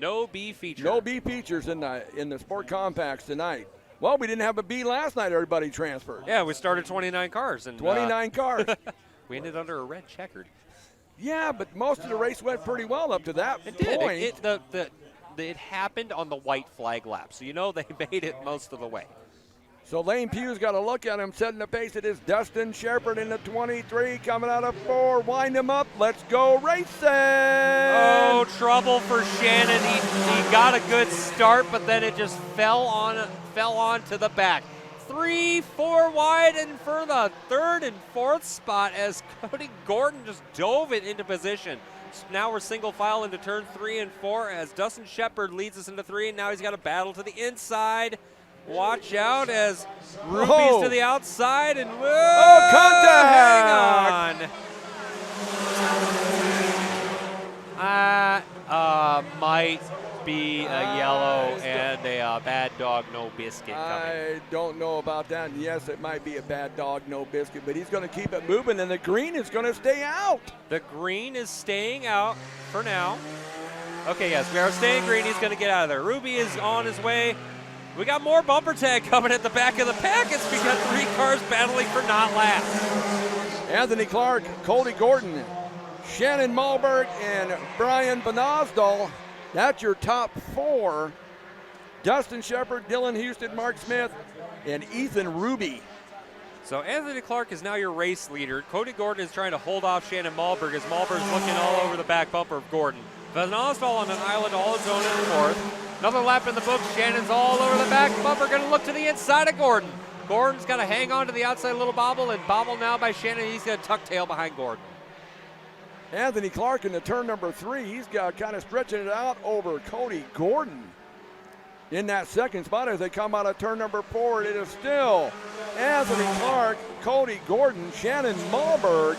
No B feature. No B features in the Sport Compacts tonight. Well, we didn't have a B last night. Everybody transferred. Yeah, we started 29 cars. And 29 cars. We ended under a red checkered. Yeah, but most of the race went pretty well up to that point. It happened on the white flag lap, so you know they made it most of the way. So Lane Pugh's got to look at him, setting the pace. It is Dustin Shepard in the 23, coming out of 4. Wind him up. Let's go racing. Oh, trouble for Shannon. He got a good start, but then it just fell on to the back. 3, 4 wide, and for the 3rd and 4th spot as Cody Gordon just dove it into position. So now we're single file into turn 3 and 4 as Dustin Shepard leads us into 3, and now he's got a battle to the inside. Watch out as Ruby's to the outside, and whoa, contact! Hang on. Might be a yellow and a bad dog, no biscuit coming. I don't know about that. And yes, it might be a bad dog, no biscuit, but he's going to keep it moving, and the green is going to stay out. The green is staying out for now. Okay, yes, we are staying green. He's going to get out of there. Ruby is on his way. We got more bumper tag coming at the back of the pack as we got 3 cars battling for not last. Anthony Clark, Cody Gordon, Shannon Malberg, and Brian Bonasdal. That's your top 4. Dustin Shepard, Dylan Houston, Mark Smith, and Ethan Ruby. So Anthony Clark is now your race leader. Cody Gordon is trying to hold off Shannon Malberg as Malberg's looking all over the back bumper of Gordon. Bonasdal on an island all his own in 4th. Another lap in the books. Shannon's all over the back bumper, going to look to the inside of Gordon. Gordon's got to hang on to the outside little bobble, and bobble now by Shannon. He's going to tuck tail behind Gordon. Anthony Clark in the turn number 3. He's got kind of stretching it out over Cody Gordon in that 2nd spot as they come out of turn number 4. It is still Anthony Clark, Cody Gordon, Shannon Malberg.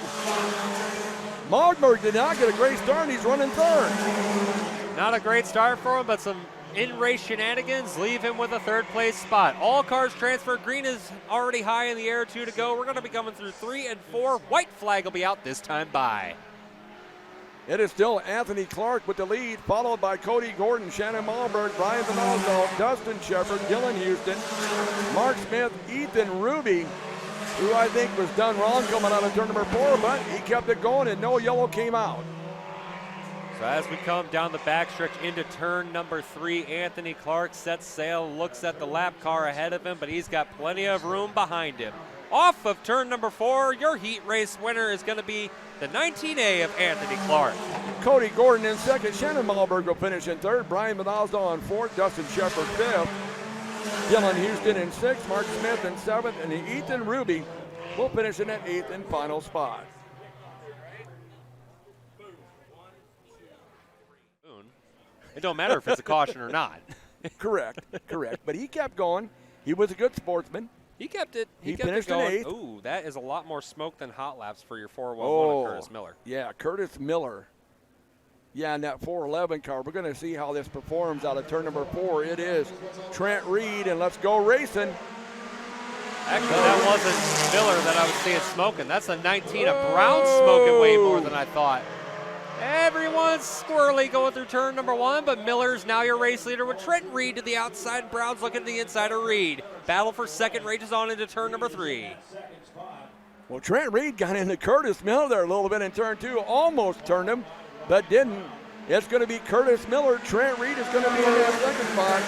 Malberg did not get a great start. He's running 3rd. Not a great start for him, but some in-race shenanigans leave him with a 3rd place spot. All cars transfer. Green is already high in the air, 2 to go. We're going to be coming through 3 and 4. White flag will be out this time by. It is still Anthony Clark with the lead, followed by Cody Gordon, Shannon Malberg, Brian Bonasdal, Dustin Shepard, Dylan Houston, Mark Smith, Ethan Ruby, who I think was done wrong coming out of turn number 4, but he kept it going and no yellow came out. So as we come down the backstretch into turn number 3, Anthony Clark sets sail, looks at the lap car ahead of him, but he's got plenty of room behind him. Off of turn number 4, your heat race winner is going to be the 19A of Anthony Clark. Cody Gordon in 2nd, Shannon Malberg will finish in 3rd, Brian Bonasdal in 4th, Dustin Shepard 5th, Dylan Houston in 6th, Mark Smith in 7th, and Ethan Ruby will finish in that 8th and final spot. It don't matter if it's a caution or not. Correct. But he kept going. He was a good sportsman. He kept it. He kept finished it going. in 8th. Ooh, that is a lot more smoke than hot laps for your 411 of Curtis Miller. Yeah, Curtis Miller. Yeah, in that 411 car. We're going to see how this performs out of turn number 4. It is Trent Reed, and let's go racing. Actually, that wasn't Miller that I was seeing smoking. That's a 19 of Brown smoking way more than I thought. Everyone's squirrely going through turn number 1, but Miller's now your race leader with Trent Reed to the outside. Brown's looking to the inside of Reed. Battle for 2nd rages on into turn number 3. Well, Trent Reed got into Curtis Miller there a little bit in turn 2. Almost turned him, but didn't. It's going to be Curtis Miller. Trent Reed is going to be in that 2nd spot,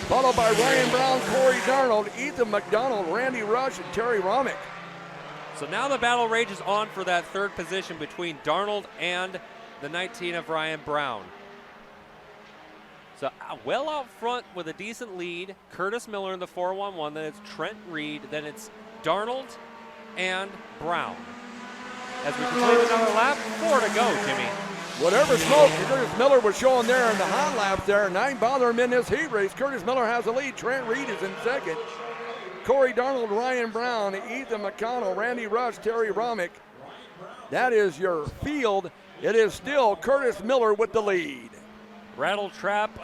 followed by Ryan Brown, Corey Darnold, Ethan McDonald, Randy Rush, and Terry Romick. So now the battle rages on for that 3rd position between Darnold and the 19 of Ryan Brown. So well out front with a decent lead, Curtis Miller in the 411, then it's Trent Reed, then it's Darnold and Brown. As we complete another lap, 4 to go, Jimmy. Whatever smoke Curtis Miller was showing there in the hot laps there, and I ain't bothering him in this heat race. Curtis Miller has the lead. Trent Reed is in 2nd. Corey Darnold, Ryan Brown, Ethan McConnell, Randy Rush, Terry Romick. That is your field. It is still Curtis Miller with the lead. Rattle trap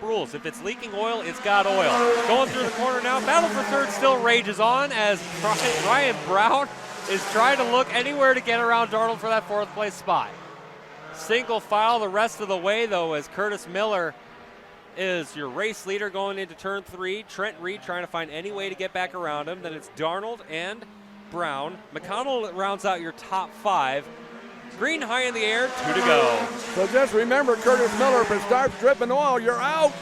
rules. If it's leaking oil, it's got oil. Going through the corner now. Battle for 3rd still rages on as Ryan Brown is trying to look anywhere to get around Darnold for that 4th place spot. Single file the rest of the way, though, as Curtis Miller is your race leader going into turn 3. Trent Reed trying to find any way to get back around him. Then it's Darnold and Brown. McConnell rounds out your top 5. Green high in the air, 2 to go. So just remember, Curtis Miller, if it starts dripping oil, you're out.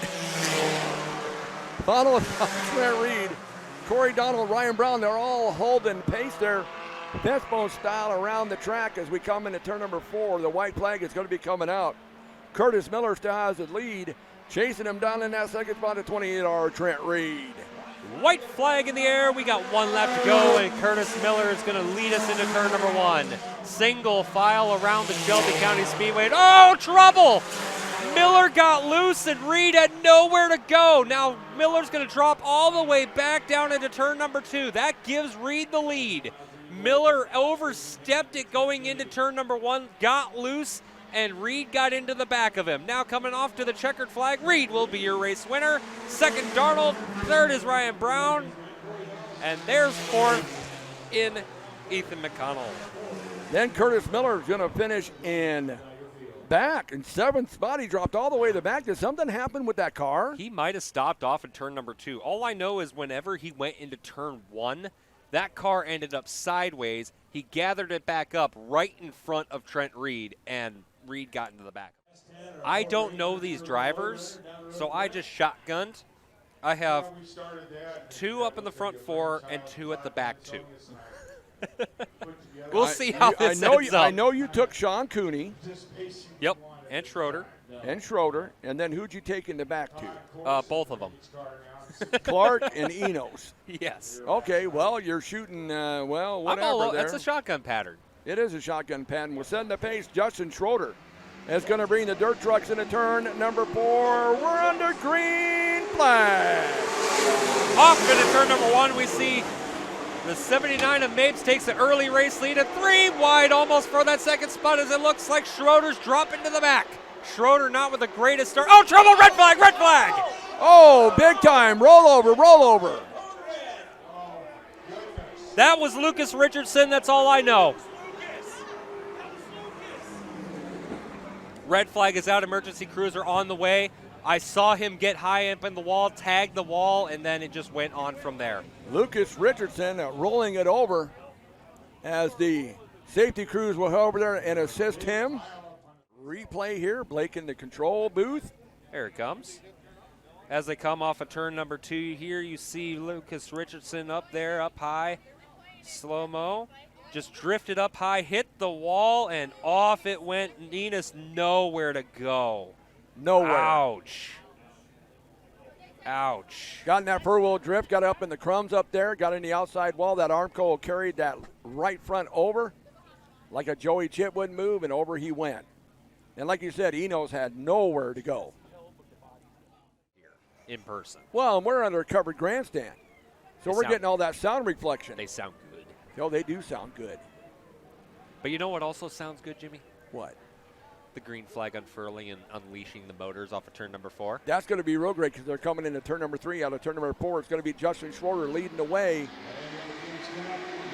Donald, Trent Reed, Corey Donald, Ryan Brown, they're all holding pace there. Fishbone style around the track as we come into turn number 4. The white flag is going to be coming out. Curtis Miller still has the lead. Chasing him down in that second spot at 28R, Trent Reed. White flag in the air. We got 1 lap to go, and Curtis Miller is going to lead us into turn number 1. Single file around the Shelby County Speedway. Oh, trouble! Miller got loose, and Reed had nowhere to go. Now Miller's going to drop all the way back down into turn number 2. That gives Reed the lead. Miller overstepped it going into turn number 1, got loose, and Reed got into the back of him. Now coming off to the checkered flag, Reed will be your race winner. Second, Darnold. Third is Ryan Brown. And there's 4th in Ethan McConnell. Then Curtis Miller is going to finish in back. In 7th spot, he dropped all the way to the back. Did something happen with that car? He might have stopped off in turn number 2. All I know is whenever he went into turn 1, that car ended up sideways. He gathered it back up right in front of Trent Reed, and Reed got into the back. I don't know these drivers, so I just shotgunned. I have 2 up in the front 4 and 2 at the back 2. We'll see how this ends up. I know you took Sean Cooney. Yep, and Schroeder. And then who'd you take in the back 2? Both of them. Clark and Enos. Yes. Okay, well, you're shooting, whatever. That's a shotgun pattern. It is a shotgun pattern. We're setting the pace. Justin Schroeder is going to bring the dirt trucks into turn number 4. We're under green flag. Off into turn number 1, we see the 79 of Mapes takes the early race lead at 3 wide almost for that second spot as it looks like Schroeder's dropping to the back. Schroeder not with the greatest start. Oh, trouble, red flag, red flag. Oh, big time, roll over. That was Lucas Richardson, that's all I know. Red flag is out, emergency cruiser on the way. I saw him get high up in the wall, tag the wall, and then it just went on from there. Lucas Richardson rolling it over as the safety crews will go over there and assist him. Replay here, Blake in the control booth. There it comes. As they come off of turn number 2 here, you see Lucas Richardson up there, up high, slow-mo. Just drifted up high, hit the wall, and off it went. Nena's nowhere to go. Nowhere. Ouch. Got in that four-wheel drift, got up in the crumbs up there, got in the outside wall. That Armco carried that right front over like a Joey Chitwood move, and over he went. And like you said, Enos had nowhere to go. In person. Well, and we're under a covered grandstand. So we're getting all that sound reflection. They sound good. Oh, they do sound good. But you know what also sounds good, Jimmy? What? The green flag unfurling and unleashing the motors off of turn number 4. That's going to be real great because they're coming into turn number 3. Out of turn number 4, it's going to be Justin Schroeder leading the way.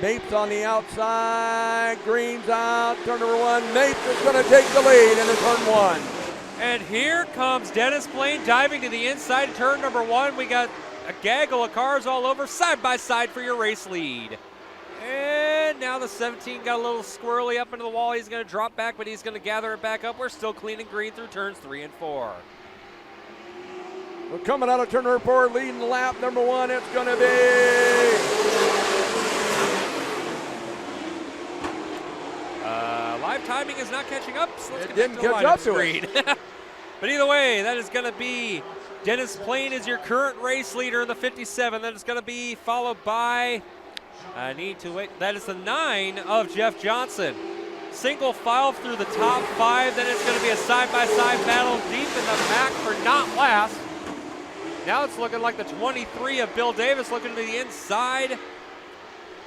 Mapes on the outside, Green's out, turn number 1. Mapes is going to take the lead into turn 1. And here comes Dennis Blaine diving to the inside of turn number 1. We got a gaggle of cars all over, side by side for your race lead. And now the 17 got a little squirrely up into the wall. He's going to drop back, but he's going to gather it back up. We're still clean and green through turns 3 and 4. We're coming out of turn number 4, leading lap number 1. It's going to be live timing is not catching up, so let's it get didn't back to the catch up to screen. But either way, that is going to be Dennis Blaine is your current race leader in the 57. That is going to be followed by, I need to wait, that is the 9 of Jeff Johnson. Single file through the top 5, then it's going to be a side-by-side battle deep in the pack for not last. Now it's looking like the 23 of Bill Davis looking to the inside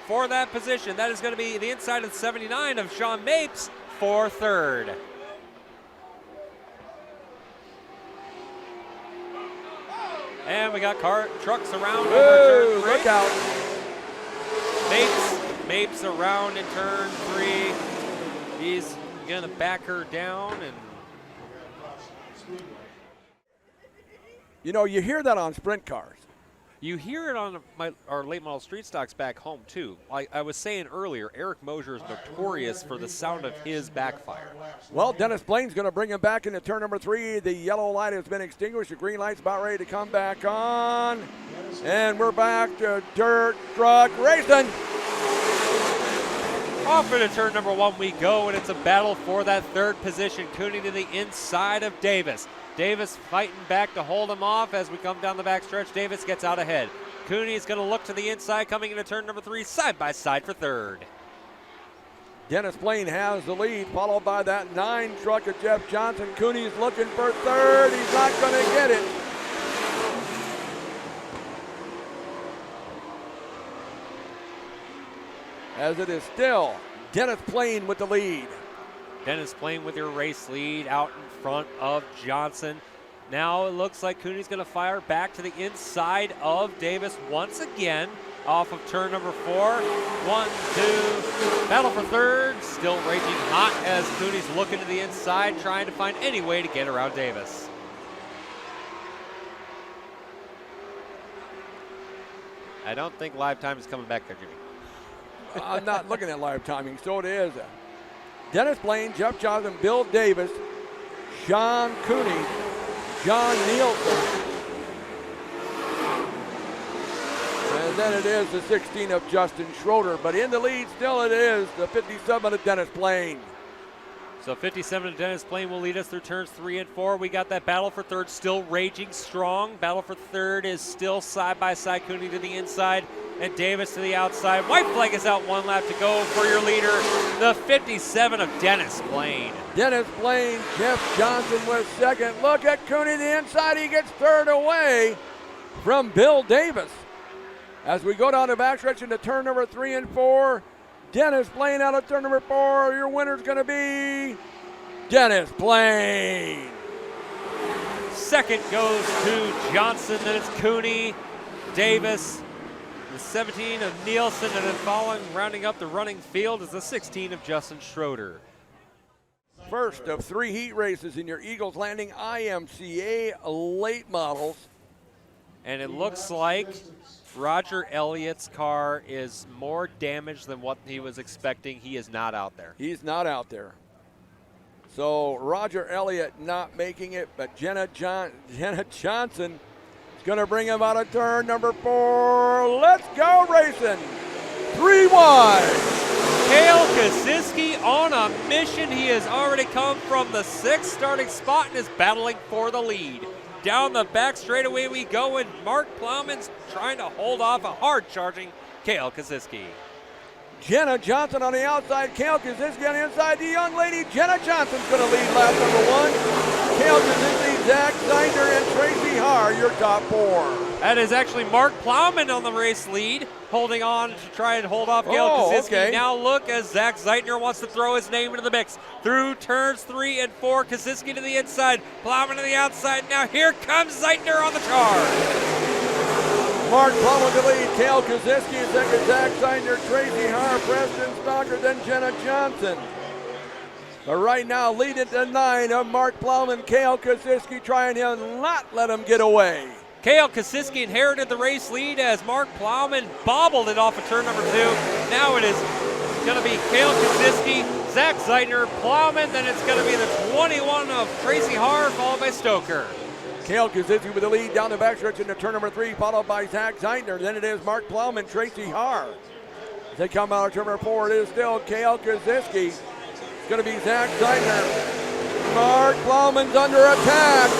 for that position. That is going to be the inside of the 79 of Sean Mapes for third. And we got trucks around. Whoa, look out. Mapes around in turn 3. He's gonna back her down, and You know, you hear that on sprint cars. you hear it on our late model street stocks back home too. Like I was saying earlier, Eric Mosier is notorious for the sound of his backfire. Well, Dennis Blaine's going to bring him back into turn number 3. The yellow light has been extinguished. The green light's about ready to come back on. And we're back to dirt truck racing. Off into turn number 1 we go, and it's a battle for that third position. Cooney to the inside of Davis. Davis fighting back to hold him off as we come down the backstretch. Davis gets out ahead. Cooney is going to look to the inside, coming into turn number 3, side by side for third. Dennis Blaine has the lead, followed by that 9 truck of Jeff Johnson. Cooney's looking for third. He's not going to get it. As it is still Dennis Blaine with the lead. Dennis Blaine with your race lead out in front of Johnson. Now it looks like Cooney's going to fire back to the inside of Davis once again off of turn number 4. 1, 2, battle for third. Still raging hot as Cooney's looking to the inside, trying to find any way to get around Davis. I don't think live time is coming back there, Jimmy. I'm not looking at live timing, so it is. Dennis Blaine, Jeff Johnson, Bill Davis, Sean Cooney, John Nielsen. And then it is the 16 of Justin Schroeder, but in the lead still it is the 57 of Dennis Blaine. So 57 of Dennis Blaine will lead us through turns 3 and 4. We got that battle for third still raging strong. Battle for third is still side by side. Cooney to the inside and Davis to the outside. White flag is out, 1 lap to go for your leader, the 57 of Dennis Blaine. Dennis Blaine, Jeff Johnson was second. Look at Cooney the inside. He gets third away from Bill Davis. As we go down the backstretch into turn number 3 and 4, Dennis Blaine out of turn number 4. Your winner's going to be Dennis Blaine. Second goes to Johnson, then it's Cooney, Davis, the 17 of Nielsen, and then following, rounding up the running field is the 16 of Justin Schroeder. First of 3 heat races in your Eagles Landing IMCA late models. And it looks like Roger Elliott's car is more damaged than what he was expecting. He is not out there. He's not out there. So Roger Elliott not making it, but Jenna Johnson is going to bring him out of turn number 4. Let's go racing. 3 wide. Cale Kosiski on a mission. He has already come from the 6th starting spot and is battling for the lead. Down the back straightaway we go, and Mark Plowman's trying to hold off a hard-charging Cale Kosiski. Jenna Johnson on the outside, Cale Kosiski on the inside. The young lady, Jenna Johnson's going to lead lap number 1. Cale Kosiski, Zach Seidner, and Tracy Haar, your top 4. That is actually Mark Plowman on the race lead, holding on to try and hold off Cale Kosiski. Okay. Now look as Zach Zeitner wants to throw his name into the mix. Through turns 3 and 4, Kosiski to the inside, Plowman to the outside. Now here comes Zeitner on the charge. Mark Plowman to lead, Cale Kosiski, second Zach Seidner, Tracy Haar, Preston Stalker, then Jenna Johnson. But right now, leading to 9 of Mark Plowman, Cale Kosiski trying to not let him get away. Cale Kosiski inherited the race lead as Mark Plowman bobbled it off of turn number 2. Now it is going to be Cale Kosiski, Zach Zeitner, Plowman, then it's going to be the 21 of Tracy Haar, followed by Stoker. Cale Kosiski with the lead down the backstretch into turn number 3, followed by Zach Zeitner. Then it is Mark Plowman, Tracy Haar. As they come out of turn number 4, it is still Cale Kosiski. It's going to be Zach Zeitner. Mark Plowman's under attack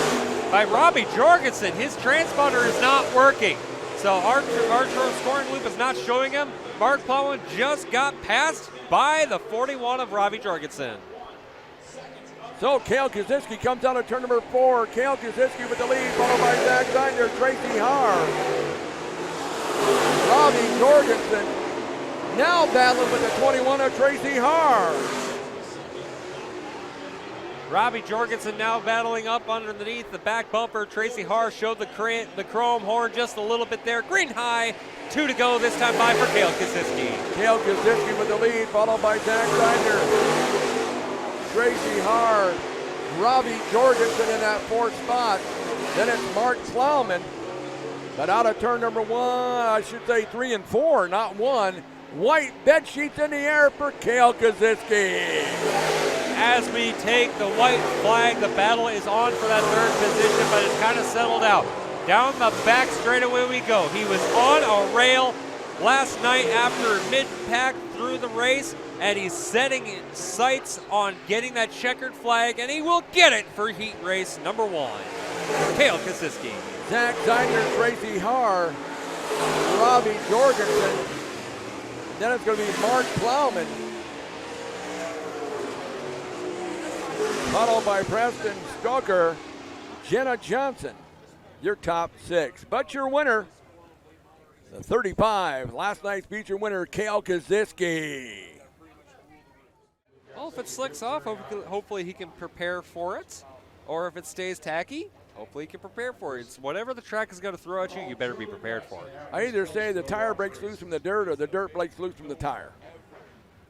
by Robbie Jorgensen. His transponder is not working, so our scoring loop is not showing him. Mark Plowman just got passed by the 41 of Robbie Jorgensen. So Cale Kosiski comes out of turn number 4. Cale Kosiski with the lead, followed by Zach Zeitner, Tracy Haar. Robbie Jorgensen now battling with the 21 of Tracy Haar. Robbie Jorgensen now battling up underneath the back bumper. Tracy Haar showed the chrome horn just a little bit there. Green high, 2 to go, this time by for Cale Kosiski. Cale Kosiski with the lead, followed by Zach Zeitner. Tracy Hard, Robbie Jorgensen in that fourth spot. Then it's Mark Plowman. But out of turn number 1, I should say 3 and 4, not 1. White bed sheets in the air for Kale Kaziski. As we take the white flag, the battle is on for that third position, but it's kind of settled out. Down the back straightaway we go. He was on a rail last night after mid-pack through the race, and he's setting sights on getting that checkered flag, and he will get it for heat race number 1. Kale Kaziski. Zach Zeidner, Tracy Haar, Robbie Jorgensen. Then it's going to be Mark Plowman. Followed by Preston Stoker, Jenna Johnson. Your top 6. But your winner, the 35, last night's feature winner, Kale Kaziski. Well, if it slicks off, hopefully he can prepare for it. Or if it stays tacky, hopefully he can prepare for it. It's whatever the track is going to throw at you, you better be prepared for it. I either say the tire breaks loose from the dirt or the dirt breaks loose from the tire.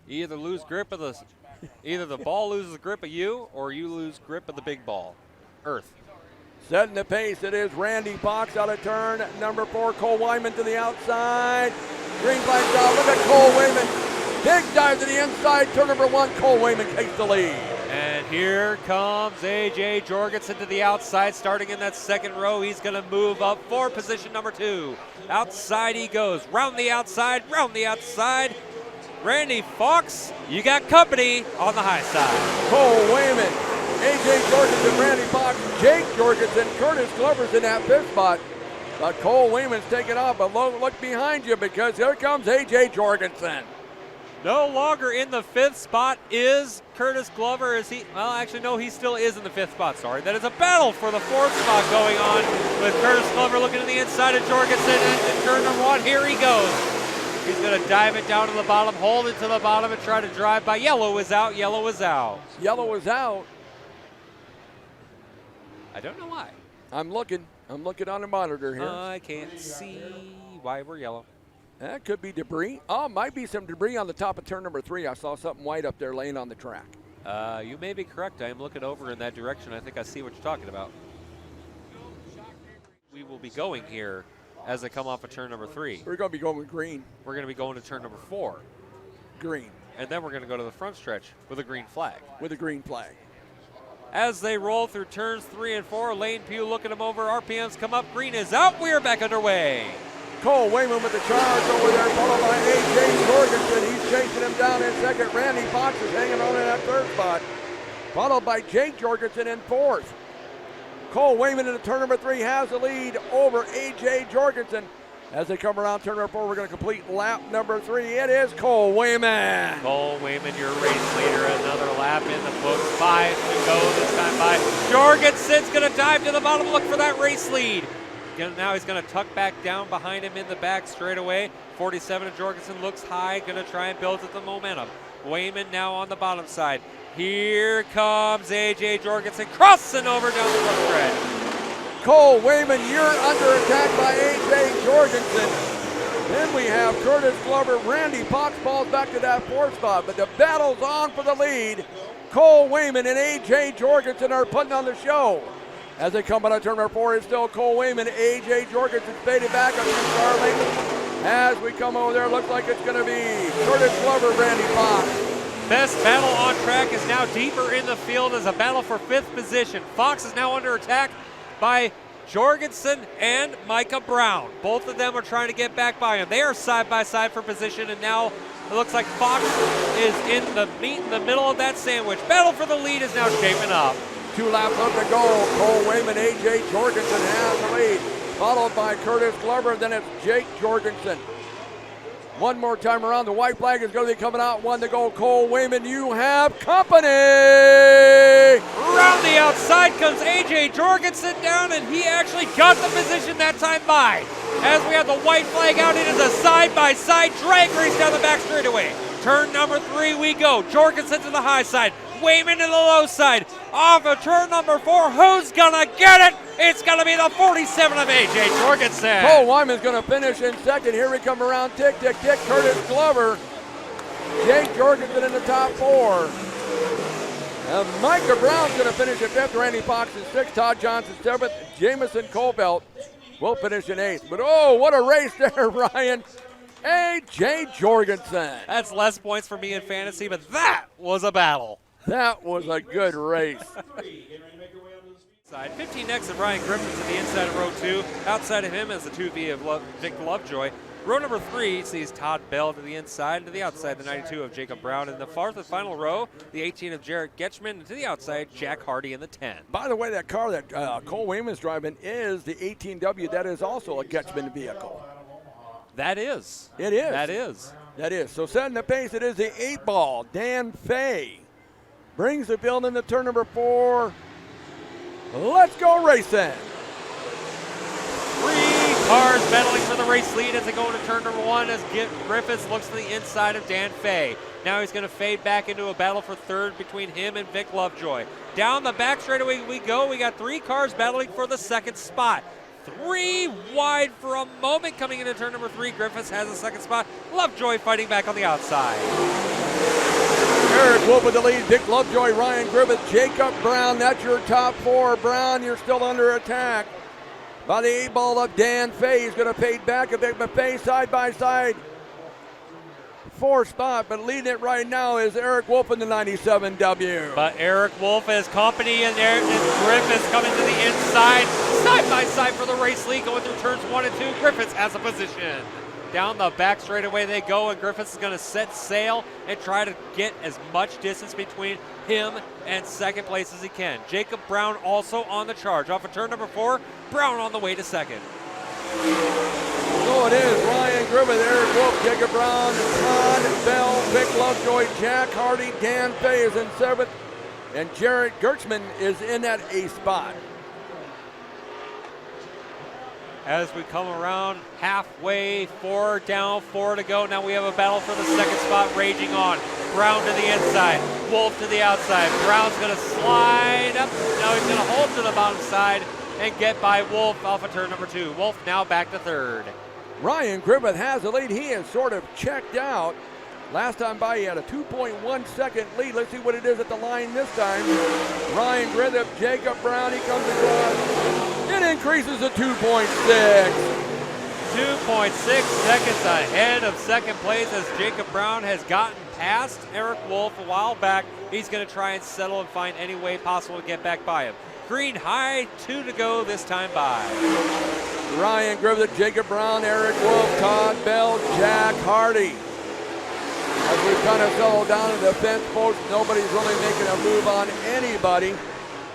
You either lose grip of either the ball loses grip of you or you lose grip of the big ball, Earth. Setting the pace, it is Randy Fox out of turn number 4. Cole Wyman to the outside. Green flag down. Look at Cole Wyman. Big dive to the inside. Turn number 1. Cole Wyman takes the lead. And here comes A.J. Jorgensen to the outside, starting in that second row. He's going to move up for position number 2. Outside he goes. Round the outside, round the outside. Randy Fox, you got company on the high side. Cole Wyman, A.J. Jorgensen, Randy Fox, Jake Jorgensen, Curtis Glover's in that 5th spot. But Cole Wyman's taking off, but look behind you because here comes A.J. Jorgensen. No longer in the 5th spot is Curtis Glover. Is he? Well, actually, no, he still is in the 5th spot. Sorry. That is a battle for the 4th spot going on with Curtis Glover looking to the inside of Jorgensen. And turn number 1, here he goes. He's going to dive it down to the bottom, hold it to the bottom, and try to drive by. Yellow is out. Yellow is out. Yellow is out. I don't know why. I'm looking on the monitor here. I can't see why we're yellow. That could be debris. Oh, might be some debris on the top of turn number 3. I saw something white up there laying on the track. You may be correct. I am looking over in that direction. I think I see what you're talking about. We will be going here as they come off of turn number 3. We're going to be going with green. We're going to be going to turn number 4. Green. And then we're going to go to the front stretch with a green flag. With a green flag. As they roll through turns 3 and 4, Lane Pugh looking them over. RPMs come up. Green is out. We are back underway. Cole Wyman with the charge over there, followed by A.J. Jorgensen. He's chasing him down in 2nd. Randy Fox is hanging on in that 3rd spot, followed by Jake Jorgensen in 4th. Cole Wyman in the turn number 3 has the lead over A.J. Jorgensen. As they come around turn number 4, we're going to complete lap number 3. It is Cole Wyman. Cole Wyman, your race leader. Another lap in the books. 5 to go this time by. Jorgensen's going to dive to the bottom. Look for that race lead. Now he's going to tuck back down behind him in the back straightaway. 47 of Jorgensen looks high, going to try and build at the momentum. Wyman now on the bottom side. Here comes A.J. Jorgensen crossing over down the front stretch. Cole Wyman, you're under attack by A.J. Jorgensen. Then we have Curtis Glover. Randy Fox falls back to that 4th spot, but the battle's on for the lead. Cole Wyman and A.J. Jorgensen are putting on the show. As they come out of turn number 4, it's still Cole Wyman. A.J. Jorgensen faded back up to Harlan. As we come over there, looks like it's going to be Curtis Glover, Randy Fox. Best battle on track is now deeper in the field as a battle for 5th position. Fox is now under attack by Jorgensen and Micah Brown. Both of them are trying to get back by him. They are side by side for position, and now it looks like Fox is in the meat in the middle of that sandwich. Battle for the lead is now shaping up. 2 laps left to go. Cole Wyman, A.J. Jorgensen has the lead, followed by Curtis Glover. Then it's Jake Jorgensen. One more time around, the white flag is going to be coming out. 1 to go. Cole Wyman, you have company. Around the outside comes A.J. Jorgensen down, and he actually got the position that time by. As we have the white flag out, it is a side-by-side drag race down the back straightaway. Turn number 3 we go. Jorgensen to the high side. Wyman to the low side. Off of turn number 4, who's gonna get it? It's gonna be the 47 of A.J. Jorgensen. Cole Wyman's gonna finish in 2nd. Here we come around, tick, tick, tick. Curtis Glover. Jake Jorgensen in the top 4. Micah Brown's going to finish in 5th, Randy Fox in 6th, Todd Johnson 7th, Jamison Colbelt will finish in 8th. But oh, what a race there, Ryan. A.J. Jorgensen. That's less points for me in fantasy, but that was a battle. That was a good race. 15 next, and Ryan Griffin to the inside of row 2. Outside of him is the 2V of Vic Lovejoy. Row number 3 sees Todd Bell to the inside, and to the outside, the 92 of Jacob Brown. In the 4th and final row, the 18 of Jarrett Getchman, and to the outside, Jack Hardy in the 10. By the way, that car that Cole Wayman's driving is the 18W. That is also a Getchman vehicle. That is. It is. That is. That is. So setting the pace, it is the 8-ball. Dan Fay brings the field into turn number 4. Let's go racing. 3 cars battling for the race lead as they go into turn number 1 as Griffiths looks to the inside of Dan Fay. Now he's going to fade back into a battle for 3rd between him and Vic Lovejoy. Down the back straightaway we go. We got 3 cars battling for the 2nd spot. 3 wide for a moment coming into turn number 3. Griffiths has the 2nd spot. Lovejoy fighting back on the outside. Eric Wolf with the lead. Vic Lovejoy, Ryan Griffith, Jacob Brown. That's your top 4. Brown, you're still under attack by the 8-ball of Dan Fay. He's going to fade back a bit, but Fay side by side. 4th spot, but leading it right now is Eric Wolf in the 97W. But Eric Wolf has company in there, and Griffiths coming to the inside, side by side for the race lead, going through turns 1 and 2. Griffiths has a position. Down the back straightaway they go, and Griffiths is going to set sail and try to get as much distance between him and 2nd place as he can. Jacob Brown also on the charge. Off of turn number 4, Brown on the way to 2nd. So it is Ryan Griffith, Eric Wolf, Jacob Brown, Todd Bell, Vic Lovejoy, Jack Hardy, Dan Fay is in 7th, and Jarrett Gertzman is in that 8th spot. As we come around halfway, 4 down, 4 to go. Now we have a battle for the 2nd spot raging on. Brown to the inside, Wolf to the outside. Brown's going to slide up. Now he's going to hold to the bottom side and get by Wolf off of turn number 2. Wolf now back to 3rd. Ryan Griffith has the lead. He is sort of checked out. Last time by, he had a 2.1 second lead. Let's see what it is at the line this time. Ryan Griffith, Jacob Brown, he comes across. It increases to 2.6. 2.6 seconds ahead of 2nd place as Jacob Brown has gotten past Eric Wolf a while back. He's going to try and settle and find any way possible to get back by him. Green high, 2 to go this time by. Ryan Griffith, Jacob Brown, Eric Wolf, Todd Bell, Jack Hardy. As we kind of settle down in the fence post, nobody's really making a move on anybody.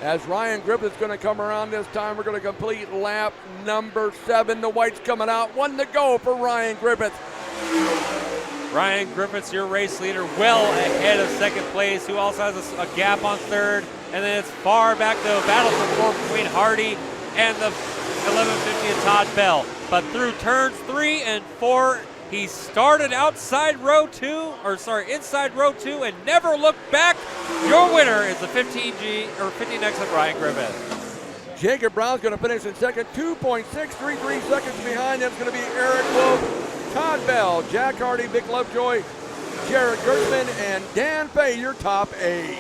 As Ryan Griffith's going to come around this time, we're going to complete lap number 7. The white's coming out. 1 to go for Ryan Griffith. Ryan Griffith's your race leader, well ahead of 2nd place, who also has a gap on 3rd. And then it's far back to a battle for 4 between Hardy and the 1150 and Todd Bell. But through turns 3 and 4, he started inside row 2 and never looked back. Your winner is the 15 next of Ryan Griffith. Jacob Brown's going to finish in 2nd, 2.633 seconds behind. That's going to be Eric Wolf, Todd Bell, Jack Hardy, Vic Lovejoy, Jarrett Gertzman, and Dan Fay, your top 8.